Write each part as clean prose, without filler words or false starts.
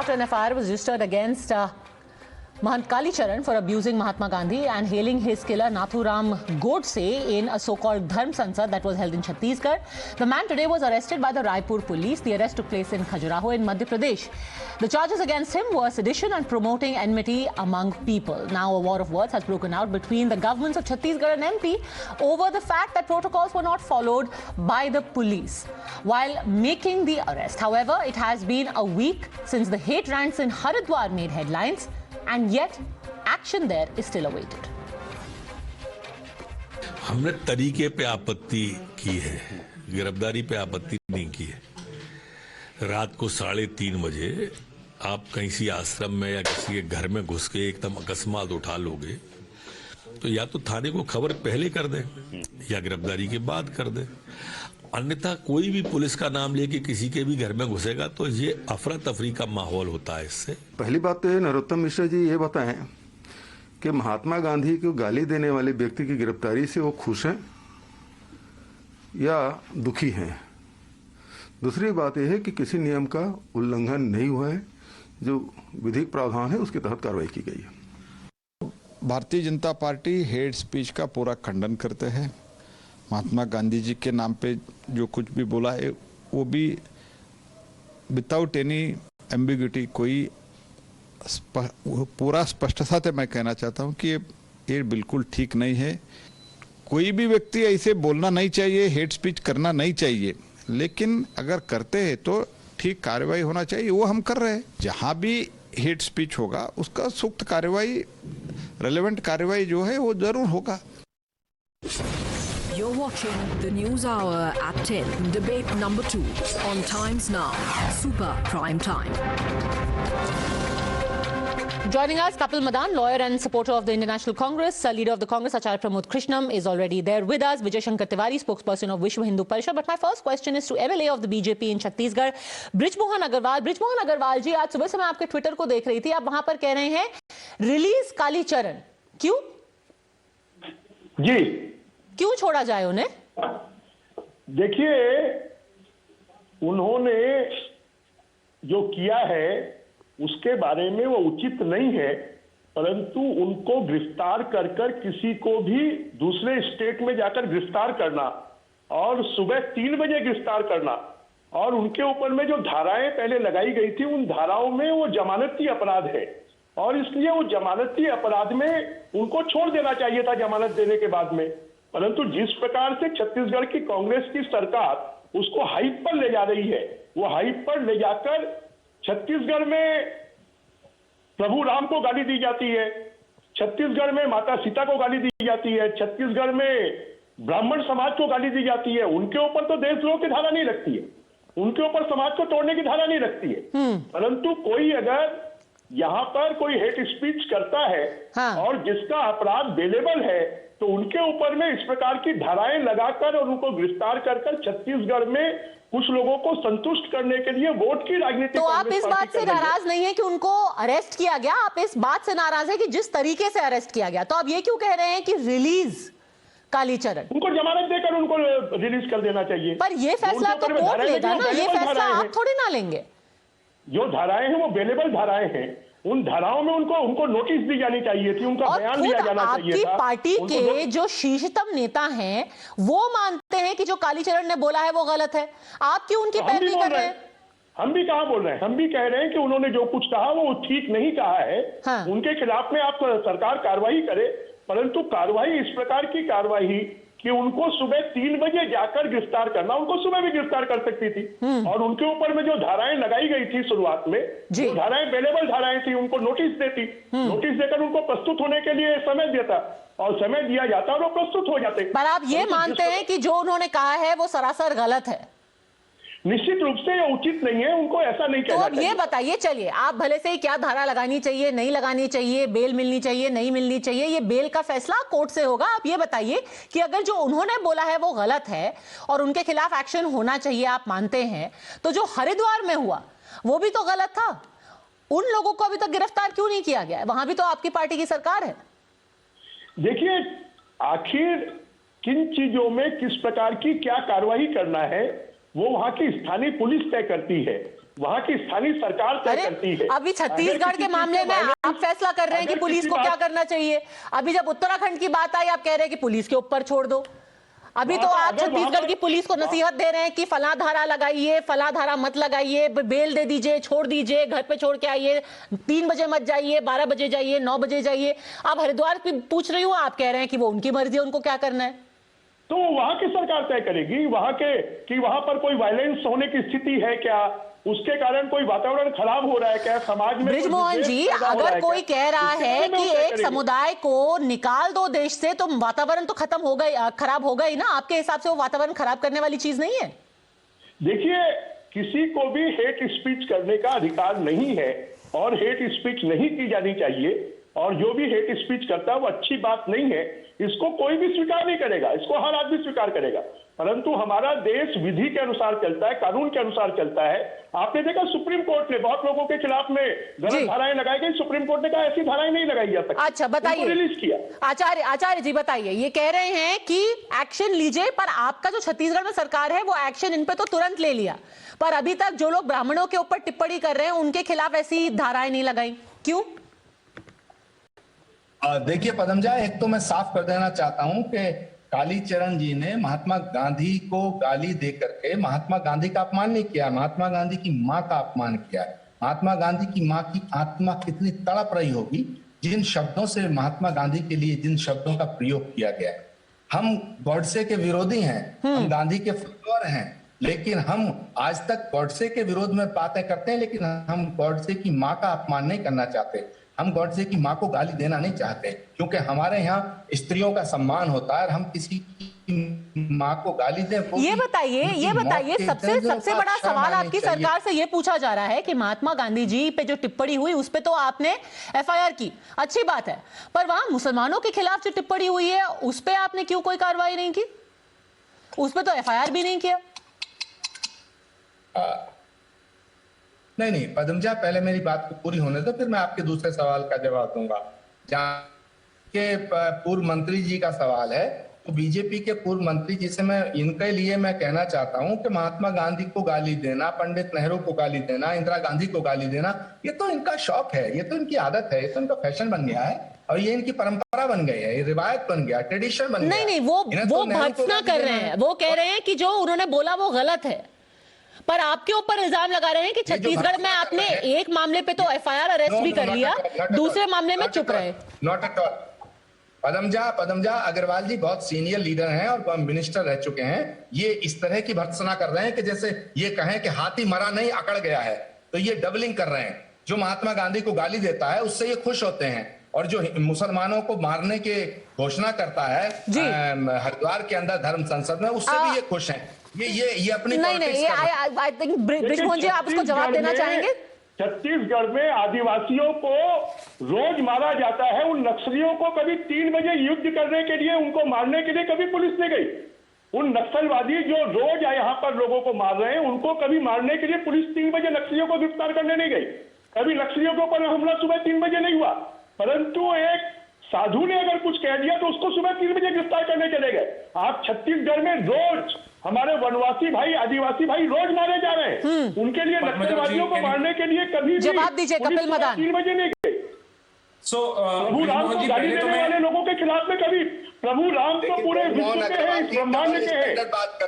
after an FIR was registered against Mahant Kalicharan for abusing Mahatma Gandhi and hailing his killer Nathuram Godse in a so-called Dharm Sansad that was held in Chhattisgarh. The man today was arrested by the Raipur police. The arrest took place in Khajuraho in Madhya Pradesh. The charges against him were sedition and promoting enmity among people. Now a war of words has broken out between the governments of Chhattisgarh and MP over the fact that protocols were not followed by the police while making the arrest. However, it has been a week since the hate rants in Haridwar made headlines, and yet action there is still awaited. हमने तरीके पे आपत्ति की है, गिरफ्तारी पे आपत्ति नहीं की है। रात को 3:30 बजे आप कहीं सी आश्रम में या किसी के घर में घुस के एकदम अकस्मात उठा लोगे तो या तो थाने को खबर पहले कर दे या गिरफ्तारी के बाद कर दे, अन्यथा कोई भी पुलिस का नाम लेके किसी के भी घर में घुसेगा तो ये अफरा तफरी का माहौल होता है। इससे पहली बात तो नरोत्तम मिश्रा जी ये बताएं कि महात्मा गांधी को गाली देने वाले व्यक्ति की गिरफ्तारी से वो खुश हैं या दुखी हैं। दूसरी बात यह है कि किसी नियम का उल्लंघन नहीं हुआ है, जो विधिक प्रावधान है उसके तहत कार्रवाई की गई है। Bharatiya Janata party hate speech का पूरा खंडन करते हैं। महात्मा गांधी जी के नाम पे जो कुछ भी बोला है वो भी विदाउट एनी एम्बिग्यूटी, कोई पूरा स्पष्टता से मैं कहना चाहता हूँ कि ये बिल्कुल ठीक नहीं है। कोई भी व्यक्ति ऐसे बोलना नहीं चाहिए, हेट स्पीच करना नहीं चाहिए, लेकिन अगर करते हैं तो ठीक कार्रवाई होना चाहिए। वो हम कर रहे हैं। जहाँ भी हेट स्पीच होगा उसका सूक्त कार्रवाई, रेलेवेंट कार्रवाई जो है वो जरूर होगा। You're watching the News Hour at 10, debate number 2 on Times Now, Super Prime Time. Joining us, Kapil Madan, lawyer and supporter of the Indian National Congress, leader of the Congress, Acharya Pramod Krishnam, is already there with us. Vijay Shankar Tiwari, spokesperson of Vishwa Hindu Parishad. But my first question is to MLA of the BJP in Chhattisgarh, Brijmohan Agarwal. Brijmohan Agarwal जी, आज सुबह से मैं आपके Twitter को देख रही थी, आप वहां पर कह रहे हैं रिलीज कालीचरण, क्यों जी, क्यों छोड़ा जाए उन्हें? देखिए, उन्होंने जो किया है उसके बारे में वो उचित नहीं है, परंतु उनको गिरफ्तार कर किसी को भी दूसरे स्टेट में जाकर गिरफ्तार करना और सुबह 3 बजे गिरफ्तार करना और उनके ऊपर में जो धाराएं पहले लगाई गई थी उन धाराओं में वो जमानती अपराध है और इसलिए वो जमानती अपराध में उनको छोड़ देना चाहिए था जमानत देने के बाद में। परंतु जिस प्रकार से छत्तीसगढ़ की कांग्रेस की सरकार उसको हाइप पर ले जा रही है, वो हाइप पर ले जाकर छत्तीसगढ़ में प्रभु राम को गाली दी जाती है, छत्तीसगढ़ में माता सीता को गाली दी जाती है, छत्तीसगढ़ में ब्राह्मण समाज को गाली दी जाती है। उनके ऊपर तो देशद्रोह की धारा नहीं लगती है, उनके ऊपर समाज को तोड़ने की धारा नहीं लगती है। परंतु कोई अगर यहाँ पर कोई हेट स्पीच करता है और जिसका अपराध बेलेबल है तो उनके ऊपर में इस प्रकार की धाराएं लगाकर और उनको गिरफ्तार कर छत्तीसगढ़ में कुछ लोगों को संतुष्ट करने के लिए वोट की राजनीति। तो आप इस बात से नाराज नहीं है कि उनको अरेस्ट किया गया, आप इस बात से नाराज है कि जिस तरीके से अरेस्ट किया गया, तो आप ये क्यों कह रहे हैं कि रिलीज कालीचरण? उनको जमानत देकर उनको रिलीज कर देना चाहिए। पर ये फैसला तो कोर्ट लेगा ना, ये फैसला आप थोड़ी ना लेंगे। जो धाराएं हैं वो बेलेबल धाराएं हैं, उन धाराओं में उनको नोटिस दी जानी चाहिए थी, उनका बयान दिया जाना चाहिए था। आपकी पार्टी के जो शीर्षतम नेता हैं वो मानते हैं कि जो कालीचरण ने बोला है वो गलत है, आप क्यों उनकी पैरवी कर रहे हैं? हम भी कहां बोल रहे हैं, हम भी कह रहे हैं कि उन्होंने जो कुछ कहा वो ठीक नहीं कहा है। उनके खिलाफ में आप सरकार कार्रवाई करे, परंतु कार्रवाई इस प्रकार की कार्रवाई कि उनको सुबह 3 बजे जाकर गिरफ्तार करना, उनको सुबह भी गिरफ्तार कर सकती थी और उनके ऊपर में जो धाराएं लगाई गई थी शुरुआत में, जो धाराएं बेलेबल धाराएं थी, उनको नोटिस देती, नोटिस देकर उनको प्रस्तुत होने के लिए समय देता और समय दिया जाता और वो प्रस्तुत हो जाते। पर आप ये मानते हैं कि जो उन्होंने कहा है वो सरासर गलत है? निश्चित रूप से ये उचित नहीं है, उनको ऐसा नहीं कहना चाहिए। तो अब ये बताइए, चलिए आप भले से ही क्या धारा लगानी चाहिए, नहीं लगानी चाहिए, बेल मिलनी चाहिए, नहीं मिलनी चाहिए, ये बेल का फैसला कोर्ट से होगा। आप ये बताइए कि अगर जो उन्होंने बोला है वो गलत है और उनके खिलाफ एक्शन होना चाहिए, आप मानते हैं, तो जो हरिद्वार में हुआ वो भी तो गलत था। उन लोगों को अभी तक गिरफ्तार क्यों नहीं किया गया? वहां भी तो आपकी पार्टी की सरकार है। देखिए, आखिर किन चीजों में किस प्रकार की क्या कार्रवाई करना है वो वहां की स्थानीय पुलिस तय करती है। वहां की स्थानीय सरकार तय अरे करती है। अभी छत्तीसगढ़ के मामले में आप फैसला कर रहे हैं कि पुलिस को क्या करना चाहिए। अभी जब उत्तराखंड की बात आई आप कह रहे हैं कि पुलिस के ऊपर छोड़ दो। अभी तो आप छत्तीसगढ़ की पुलिस को नसीहत दे रहे हैं कि फला धारा लगाइए, फला धारा मत लगाइए, बेल दे दीजिए, छोड़ दीजिए, घर पे छोड़ के आइए, 3 बजे मत जाइए, 12 बजे जाइए, 9 बजे जाइए। अब हरिद्वार की पूछ रही हूँ, आप कह रहे हैं कि वो उनकी मर्जी है, उनको क्या करना है। तो वहां की सरकार तय करेगी वहां के कि वहां पर कोई वायलेंस होने की स्थिति है क्या, उसके कारण कोई वातावरण खराब हो रहा है क्या, समाज में बृजमोहन जी, अगर कोई कह रहा है कि एक समुदाय को निकाल दो देश से तो वातावरण तो खत्म हो गई, खराब होगा ही ना। आपके हिसाब से वो वातावरण खराब करने वाली चीज नहीं है। देखिए, किसी को भी हेट स्पीच करने का अधिकार नहीं है और हेट स्पीच नहीं की जानी चाहिए, और जो भी हेट स्पीच करता है वो अच्छी बात नहीं है, इसको कोई भी स्वीकार नहीं करेगा, इसको हर आदमी स्वीकार करेगा। परंतु हमारा देश विधि के अनुसार चलता है, कानून के अनुसार चलता है। आपने देखा सुप्रीम कोर्ट ने बहुत लोगों के खिलाफ में गलत धाराएं लगाई गई, सुप्रीम कोर्ट ने कहा ऐसी धाराएं नहीं लगाई जा सकती। अच्छा बताइए, रिलीज किया। आचार्य जी बताइए, ये कह रहे हैं कि एक्शन लीजिए, पर आपका जो छत्तीसगढ़ में सरकार है वो एक्शन इन पे तो तुरंत ले लिया, पर अभी तक जो लोग ब्राह्मणों के ऊपर टिप्पणी कर रहे हैं उनके खिलाफ ऐसी धाराएं नहीं लगाई, क्यों? देखिए पदमजा, एक तो मैं साफ कर देना चाहता हूं कि कालीचरण जी ने महात्मा गांधी को गाली देकर के महात्मा गांधी का अपमान नहीं किया, महात्मा गांधी की मां का अपमान किया। महात्मा गांधी की मां की आत्मा कितनी तड़प रही होगी जिन शब्दों से महात्मा गांधी के लिए जिन शब्दों का प्रयोग किया गया है। हम गॉडसे के विरोधी हैं, हम गांधी के फॉलोअर हैं, लेकिन हम आज तक गॉडसे के विरोध में बातें करते हैं, लेकिन हम गॉडसे की मां का अपमान नहीं करना चाहते। हम गॉडसे की मां को गाली देना नहीं चाहते, क्योंकि हमारे यहाँ स्त्रियों का सम्मान होता है और हम किसी की मां को गाली दें। ये बताइए सबसे बड़ा सवाल आपकी सरकार से ये पूछा जा रहा है कि महात्मा गांधी जी पे जो टिप्पणी हुई उस पे तो आपने एफआईआर की, अच्छी बात है, पर वहां मुसलमानों के खिलाफ जो टिप्पणी हुई है उस पे आपने क्यों कोई कार्रवाई नहीं की? उस पे तो एफआईआर भी नहीं किया। नहीं पदमजा, पहले मेरी बात को पूरी होने दो, फिर मैं आपके दूसरे सवाल का जवाब दूंगा। जहाँ के पूर्व मंत्री जी का सवाल है, तो बीजेपी के पूर्व मंत्री जिसे मैं इनके लिए मैं कहना चाहता हूं कि महात्मा गांधी को गाली देना, पंडित नेहरू को गाली देना, इंदिरा गांधी को गाली देना, ये तो इनका शौक है, ये तो इनकी आदत है, ये तो इनका फैशन बन गया है और ये इनकी परंपरा बन गई है, ये रिवायत बन गया, ट्रेडिशन बन गया। नहीं वो भर्त्सना कर रहे हैं, वो कह रहे हैं कि जो उन्होंने बोला वो गलत है, पर आपके ऊपर इल्जाम लगा रहे हैं कि छत्तीसगढ़ में आपने एक मामले पे तो एफआईआर अरेस्ट भी कर लिया, दूसरे मामले में चुप रहे। Not at all. Padmaja Agarwal ji बहुत सीनियर लीडर हैं और मिनिस्टर रह चुके हैं। ये इस तरह की भर्त्सना कर रहे हैं कि जैसे ये कहें कि हाथी मरा नहीं अकड़ गया है, तो ये डबलिंग कर रहे हैं। जो महात्मा गांधी को गाली देता है उससे ये खुश होते हैं, और जो मुसलमानों को मारने के घोषणा करता है हरिद्वार के अंदर धर्म संसद में, उससे भी ये खुश हैं। ये अपनी नहीं आई थिंक बृजमोहन जी आप उसको जवाब देना चाहेंगे? छत्तीसगढ़ में आदिवासियों को रोज मारा जाता है। उन नक्सलियों को कभी 3 बजे युद्ध करने के लिए, उनको मारने के लिए कभी पुलिस नहीं गई। उन नक्सलवादी जो रोज यहाँ पर लोगों को मार रहे हैं, उनको कभी मारने के लिए पुलिस 3 बजे नक्सलियों को गिरफ्तार करने नहीं गई। कभी नक्सलियों के ऊपर हमला सुबह 3 बजे नहीं हुआ, परंतु एक साधु ने अगर कुछ कह दिया तो उसको सुबह 3 बजे गिरफ्तार करने चले गए। आप छत्तीसगढ़ में रोज हमारे वनवासी भाई, आदिवासी भाई रोज मारे जा रहे हैं। उनके लिए नक्सलवादियों को मारने के लिए कभी भी जवाब दीजिए कपिल मदान। 3 बजे नहीं गए। प्रभु राम को गाली देने वाले लोगों के खिलाफ में कभी, प्रभु राम तो पूरे विश्व के हैं, इस ब्रह्मांड के हैं,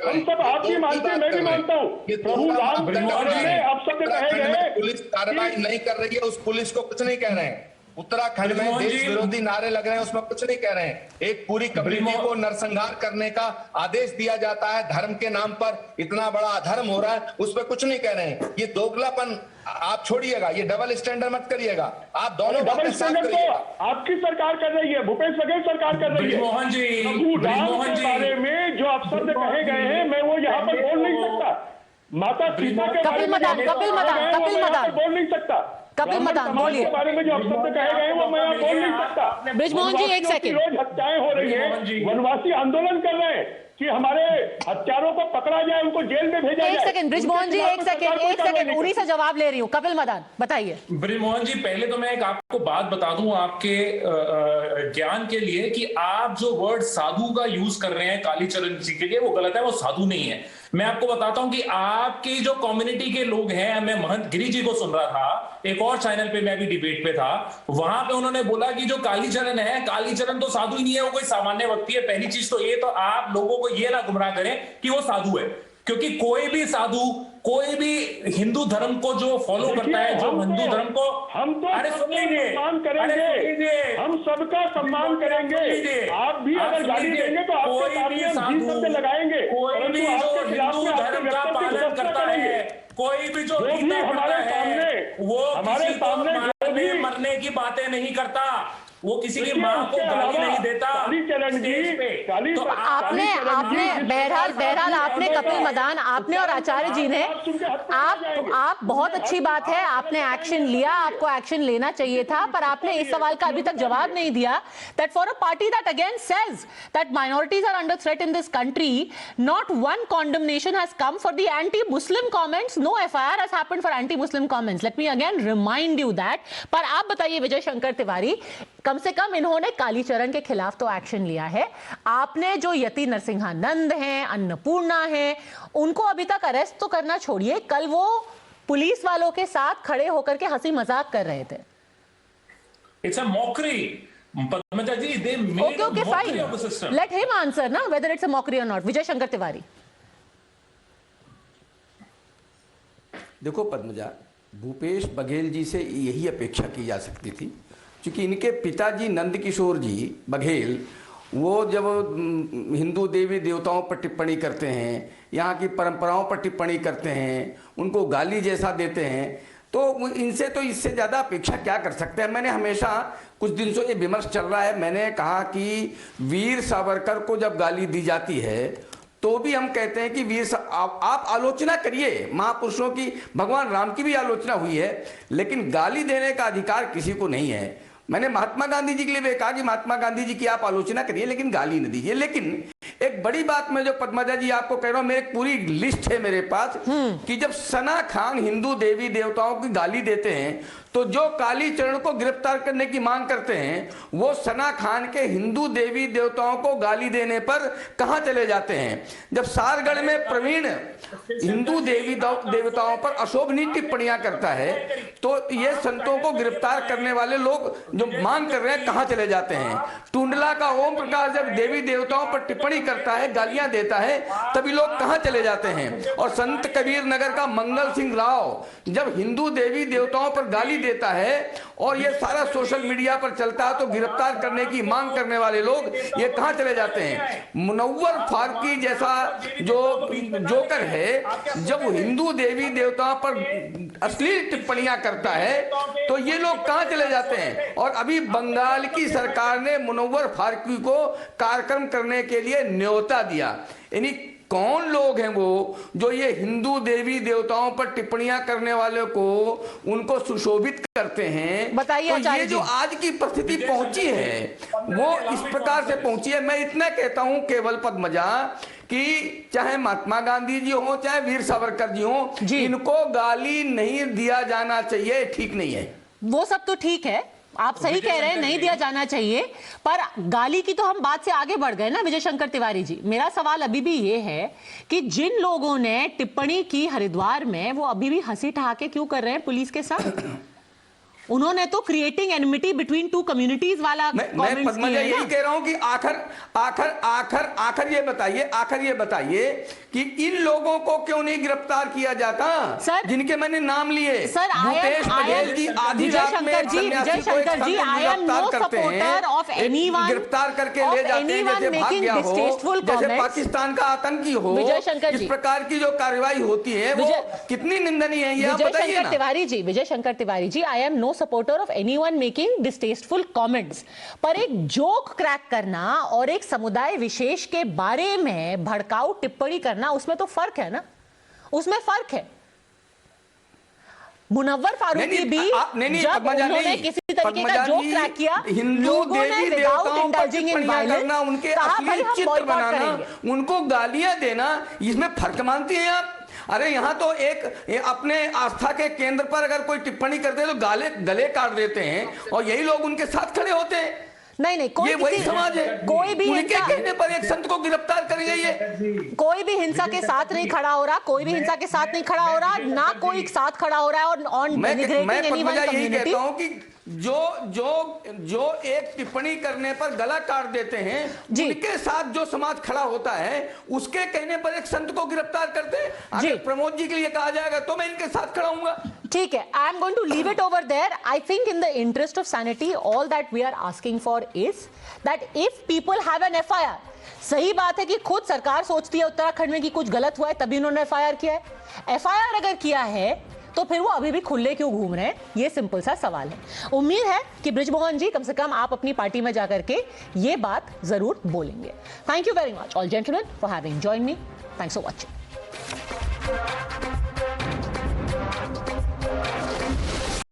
हम सब आप भी मानते हैं, मैं भी मानता हूँ। प्रभु राम के बारे में अब शब्द कहे गए, पुलिस कार्रवाई नहीं कर रही है, उस पुलिस को कुछ नहीं कह रहे हैं। उत्तराखंड में देश विरोधी नारे लग रहे हैं, उसमें कुछ नहीं कह रहे हैं। एक पूरी कम्युनिटी को नरसंहार करने का आदेश दिया जाता है, धर्म के नाम पर इतना बड़ा अधर्म हो रहा है, उस पर कुछ नहीं कह रहे हैं। ये दोगलापन आप छोड़िएगा, ये डबल स्टैंडर्ड मत करिएगा। आप दोनों डबल स्टैंडर्ड तो आपकी सरकार कर रही है, भूपेश बघेल सरकार कर रही है। प्रभु राम के बारे में जो आप शब्द कहे गए हैं, मैं वो यहाँ पर बोल नहीं सकता। माता सीता के बारे में बोल नहीं सकता। कपिल मदान बोलिए। बारे में जो शब्द कहे गए हैं वो मैं बोल नहीं सकता। बृजमोहन जी एक सेकंड। रोज हत्याएं हो रही हैं, वनवासी आंदोलन कर रहे हैं कि हमारे हत्यारों को पकड़ा जाए, उनको जेल में भेजा जाए। एक सेकंड बृजमोहन जी, एक सेकंड उन्हीं से जवाब ले रही हूँ। कपिल मदान बताइए। बृजमोहन जी, पहले तो मैं एक आपको बात बता दूं आपके ज्ञान के लिए कि आप जो वर्ड साधु का यूज कर रहे हैं कालीचरण जी के लिए, वो गलत है, वो साधु नहीं है। मैं आपको बताता हूं कि आपकी जो कम्युनिटी के लोग हैं, मैं महंत गिरी जी को सुन रहा था, एक और चैनल पे, मैं भी डिबेट पे था, वहां पे उन्होंने बोला कि जो कालीचरण है, कालीचरण तो साधु ही नहीं है, वो कोई सामान्य व्यक्ति है। पहली चीज तो ये, तो आप लोगों को ये ना गुमराह करें कि वो साधु है, क्योंकि कोई भी साधु, कोई भी हिंदू धर्म को जो फॉलो करता है, जो हिंदू धर्म को, हम तो अरे सुन लीजिए, सम्मान करेंगे, हम सबका सम्मान करेंगे। आप भी अगर गाली देंगे तो आपके सामने हम जी शब्द लगाएंगे, कोई भी जो हिंदू धर्म का पालन करता है, कोई भी जो हमारे सामने, वो हमारे किसी को सामने मारने मरने की बातें नहीं करता, वो किसी की मां को गाली नहीं देता। तो आपने बहरहाल आपने कपिल मदान, आपने और आचार्य जी ने, आप बहुत अच्छी बात है, आपने एक्शन लिया, आपको एक्शन लेना चाहिए था, पर आपने इस सवाल का अभी तक जवाब नहीं दिया that for a party that again says that minorities are under threat in this country, not one condemnation has come for the anti-Muslim comments. No FIR has happened for anti-Muslim comments. Let me again remind you that. पर आप बताइए विजय शंकर तिवारी, कम से कम इन्होंने कालीचरण के खिलाफ तो action लिया है, आपने जो यति नरसिंहानंद हैं, अन्नपूर्णा हैं, उनको अभी तक अरेस्ट तो करना छोड़िए, कल वो पुलिस वालों के साथ खड़े होकर के हंसी मजाक कर रहे थे। It's a mockery. Padmaja ji, they made a mockery of the system. Let him answer na whether it's a mockery or not. विजय शंकर तिवारी। देखो पद्मजा, भूपेश बघेल जी से यही अपेक्षा की जा सकती थी, क्योंकि इनके पिताजी नंदकिशोर जी बघेल, वो जब हिंदू देवी देवताओं पर टिप्पणी करते हैं, यहाँ की परंपराओं पर टिप्पणी करते हैं, उनको गाली जैसा देते हैं, तो इनसे तो इससे ज़्यादा अपेक्षा क्या कर सकते हैं। मैंने हमेशा, कुछ दिन से ये विमर्श चल रहा है, मैंने कहा कि वीर सावरकर को जब गाली दी जाती है तो भी हम कहते हैं कि आप आलोचना करिए, महापुरुषों की, भगवान राम की भी आलोचना हुई है, लेकिन गाली देने का अधिकार किसी को नहीं है। मैंने महात्मा गांधी जी के लिए भी कहा कि महात्मा गांधी जी की आप आलोचना करिए, लेकिन गाली न दीजिए। लेकिन एक बड़ी बात मैं जो पद्मजा जी आपको कह रहा हूं, मेरे पूरी लिस्ट है मेरे पास, कि जब सना खान हिंदू देवी देवताओं की गाली देते हैं, तो जो कालीचरण को गिरफ्तार करने की मांग करते हैं, वो सना खान के हिंदू देवी देवताओं को गाली देने पर कहां चले जाते हैं। जब सारगढ़ में प्रवीण हिंदू देवी देवताओं पर अशोभनीय टिप्पणियां करता है, तो ये संतों को गिरफ्तार करने वाले लोग जो मांग कर रहे हैं कहां चले जाते हैं। टुंडला का ओम प्रकाश जब देवी देवताओं पर टिप्पणी करता है, गालियां देता है, तभी लोग कहां चले जाते हैं। और संत कबीर नगर का मंगल सिंह राव जब हिंदू देवी देवताओं पर गाली देता है और ये सारा सोशल मीडिया पर चलता है, तो गिरफ्तार करने की मांग करने वाले लोग ये कहां चले जाते हैं। मुनव्वर फारूकी जैसा जो जोकर है, जब हिंदू देवी देवताओं पर अश्लील टिप्पणियां करता है, तो ये लोग कहां चले जाते हैं। और अभी बंगाल की सरकार ने मुनव्वर फारूकी को कार्यक्रम करने के लिए न्योता दिया। यानी कौन लोग हैं वो जो ये हिंदू देवी देवताओं पर टिप्पणियां करने वाले को उनको सुशोभित करते हैं। बताइए तो ये जो आज की परिस्थिति पहुंची है वो इस प्रकार से पहुंची है। मैं इतना कहता हूं केवल पद्मजा कि चाहे महात्मा गांधी जी हो, चाहे वीर सावरकर जी हो, इनको गाली नहीं दिया जाना चाहिए, ठीक नहीं है। वो सब तो ठीक है, आप सही कह रहे हैं, नहीं दिया जाना चाहिए, पर गाली की तो हम बात से आगे बढ़ गए ना विजय शंकर तिवारी जी। मेरा सवाल अभी भी ये है कि जिन लोगों ने टिप्पणी की हरिद्वार में, वो अभी भी हंसी ठहाके क्यों कर रहे हैं पुलिस के साथ? उन्होंने तो creating enmity between two communities वाला मैं पद्मजा यही कह रहा हूं कि आखिर ये बताइए कि इन लोगों को क्यों नहीं गिरफ्तार किया जाता, सर, जिनके मैंने नाम लिए। सर, भूपेश बघेल जी आधी रात में सन्यासी को एक गिरफ्तार करते हैं, गिरफ्तार करके ले जाते हैं जैसे भाग गया हो, जैसे पाकिस्तान का आतंकी हो। इस प्रकार की जो कार्रवाई होती है वो कितनी निंदनीय है, ये आप बताइए ना। Vijay Shankar Tiwari ji, I am no supporter of anyone making distasteful comments, पर एक जोक क्रैक करना और एक समुदाय विशेष के बारे में भड़काऊ टिप्पणी करना, उसमें तो फर्क है ना, उसमें फर्क है। मुनव्वर फारूकी भी जब उन्होंने किसी तरीके का जोक क्रैक किया, हिंदू देवी देवताओं पर टिप्पणियां करना, उनके असली चित्र बनाना, उनको गालियां देना, इसमें फर्क मानती हैं आप? अरे यहाँ तो एक अपने आस्था के केंद्र पर अगर कोई टिप्पणी करते हैं तो गले काट देते हैं, और यही लोग उनके साथ खड़े होते हैं। नहीं कोई ये वही समाज है। कोई भी उनके कहने पर एक संत को गिरफ्तार कर गई है। कोई भी हिंसा के साथ नहीं खड़ा हो रहा, कोई भी हिंसा के साथ नहीं खड़ा हो रहा, ना कोई साथ खड़ा हो रहा है। और ऑन मैं यही कहता हूं कि जो एक टिप्पणी करने पर गला काट देते हैं, उनके साथ जो समाज खड़ा होता है, उसके कहने पर एक संत को गिरफ्तार करते हैं। अगर प्रमोद जी के लिए कहा जाएगा तो मैं इनके साथ खड़ा हूंगा। ठीक है, I am going to leave it over there. I think in the interest of sanity all that we are asking for is that if people have an FIR, सही बात है कि खुद सरकार सोचती है उत्तराखंड में कि कुछ गलत हुआ है तभी उन्होंने एफआईआर किया है। एफआईआर अगर किया है तो फिर वो अभी भी खुले क्यों घूम रहे हैं? ये सिंपल सा सवाल है। उम्मीद है कि बृजमोहन जी कम से कम आप अपनी पार्टी में जाकर के ये बात जरूर बोलेंगे। Thank you very much all gentleman for having join me. Thanks for watching.